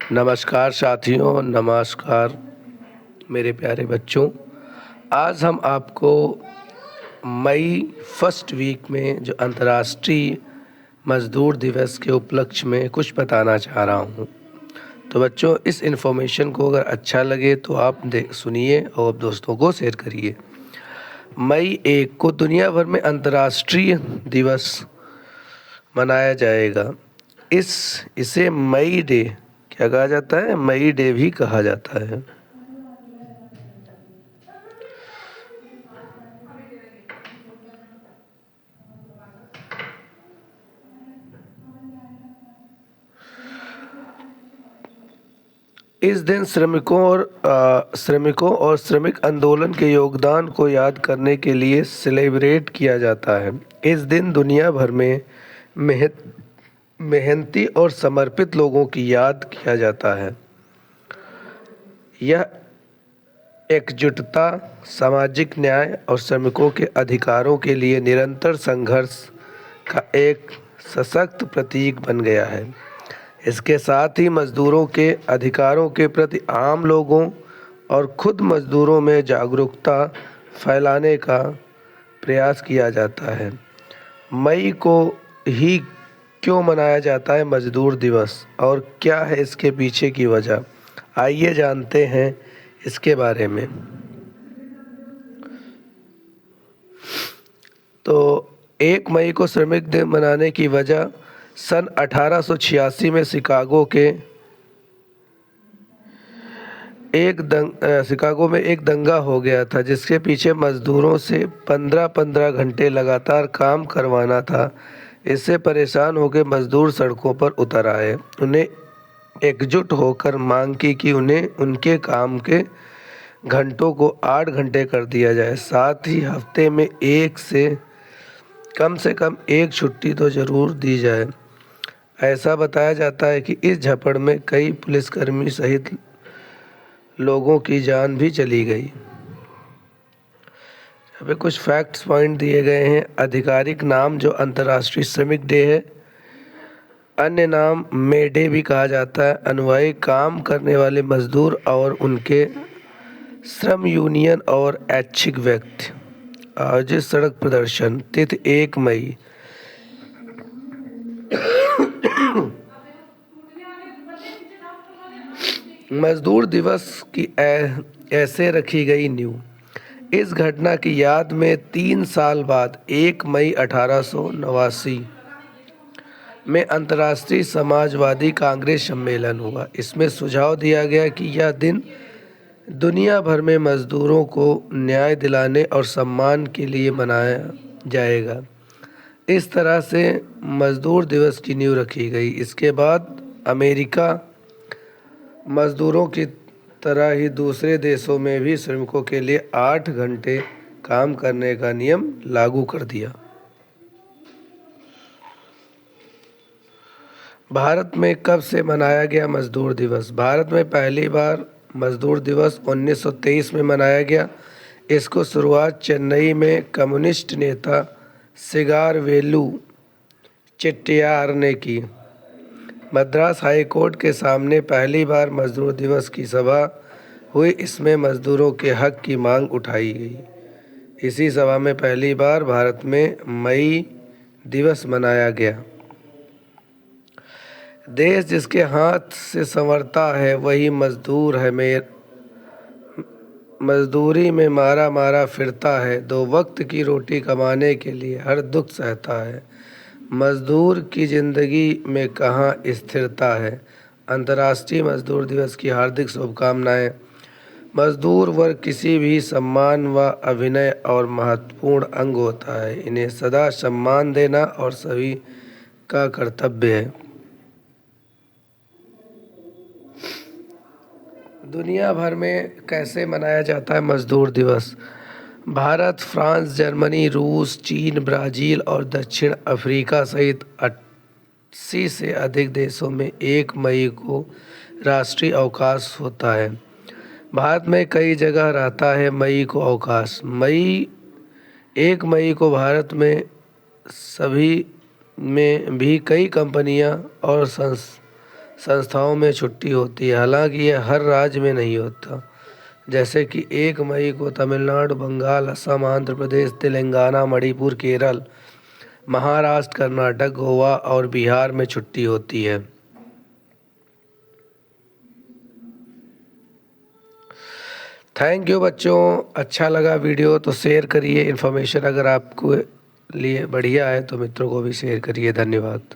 नमस्कार साथियों, नमस्कार मेरे प्यारे बच्चों। आज हम आपको मई फर्स्ट वीक में जो अंतर्राष्ट्रीय मज़दूर दिवस के उपलक्ष्य में कुछ बताना चाह रहा हूँ। तो बच्चों, इस इन्फॉर्मेशन को अगर अच्छा लगे तो आप सुनिए और दोस्तों को शेयर करिए। मई 1 को दुनिया भर में अंतर्राष्ट्रीय दिवस मनाया जाएगा। इसे मई डे क्या कहा जाता है? मई डे भी कहा जाता है। इस दिन श्रमिकों और श्रमिक आंदोलन के योगदान को याद करने के लिए सेलिब्रेट किया जाता है। इस दिन दुनिया भर में मेहनती और समर्पित लोगों की याद किया जाता है। यह एकजुटता, सामाजिक न्याय और श्रमिकों के अधिकारों के लिए निरंतर संघर्ष का एक सशक्त प्रतीक बन गया है। इसके साथ ही मजदूरों के अधिकारों के प्रति आम लोगों और खुद मजदूरों में जागरूकता फैलाने का प्रयास किया जाता है। मई को ही क्यों मनाया जाता है मजदूर दिवस, और क्या है इसके पीछे की वजह? आइए जानते हैं इसके बारे में। तो 1 मई को श्रमिक दिन मनाने की वजह सन 1886 में शिकागो में एक दंगा हो गया था, जिसके पीछे मजदूरों से 15-15 घंटे लगातार काम करवाना था। इससे परेशान होकर मजदूर सड़कों पर उतर आए। उन्हें एकजुट होकर मांग की कि उन्हें उनके काम के घंटों को 8 घंटे कर दिया जाए। साथ ही हफ्ते में कम से कम एक छुट्टी तो जरूर दी जाए। ऐसा बताया जाता है कि इस झड़प में कई पुलिसकर्मी सहित लोगों की जान भी चली गई। यहाँ पे कुछ फैक्ट्स पॉइंट दिए गए हैं। आधिकारिक नाम जो अंतर्राष्ट्रीय श्रमिक डे है, अन्य नाम मे डे भी कहा जाता है। अनुयायी काम करने वाले मजदूर और उनके श्रम यूनियन और ऐच्छिक व्यक्ति। आयोजित सड़क प्रदर्शन। तिथि 1 मई। मजदूर दिवस की ऐसे रखी गई नींव। इस घटना की याद में 3 साल बाद 1 मई 1889 में अंतर्राष्ट्रीय समाजवादी कांग्रेस सम्मेलन हुआ। इसमें सुझाव दिया गया कि यह दिन दुनिया भर में मजदूरों को न्याय दिलाने और सम्मान के लिए मनाया जाएगा। इस तरह से मजदूर दिवस की नींव रखी गई। इसके बाद अमेरिका मजदूरों की तरह ही दूसरे देशों में भी श्रमिकों के लिए 8 घंटे काम करने का नियम लागू कर दिया। भारत में कब से मनाया गया मजदूर दिवस? भारत में पहली बार मजदूर दिवस 1923 में मनाया गया। इसको शुरुआत चेन्नई में कम्युनिस्ट नेता सिगारवेलु चेट्टियार ने की। मद्रास हाई कोर्ट के सामने पहली बार मजदूर दिवस की सभा हुई। इसमें मजदूरों के हक की मांग उठाई गई। इसी सभा में पहली बार भारत में मई दिवस मनाया गया। देश जिसके हाथ से संवरता है वही मजदूर है। मजदूरी में मारा मारा फिरता है, 2 वक्त की रोटी कमाने के लिए हर दुख सहता है। मजदूर की जिंदगी में कहाँ स्थिरता है। अंतर्राष्ट्रीय मजदूर दिवस की हार्दिक शुभकामनाएं। मजदूर वर्ग किसी भी सम्मान व अभिनय और महत्वपूर्ण अंग होता है। इन्हें सदा सम्मान देना और सभी का कर्तव्य है। दुनिया भर में कैसे मनाया जाता है मजदूर दिवस? भारत, फ्रांस, जर्मनी, रूस, चीन, ब्राज़ील और दक्षिण अफ्रीका सहित 80 से अधिक देशों में 1 मई को राष्ट्रीय अवकाश होता है। भारत में कई जगह रहता है मई को अवकाश। 1 मई को भारत में सभी में भी कई कंपनियां और संस्थाओं में छुट्टी होती है। हालांकि यह हर राज्य में नहीं होता। जैसे कि 1 मई को तमिलनाडु, बंगाल, असम, आंध्र प्रदेश, तेलंगाना, मणिपुर, केरल, महाराष्ट्र, कर्नाटक, गोवा और बिहार में छुट्टी होती है। थैंक यू बच्चों, अच्छा लगा वीडियो तो शेयर करिए। इन्फॉर्मेशन अगर आपको लिए बढ़िया है तो मित्रों को भी शेयर करिए। धन्यवाद।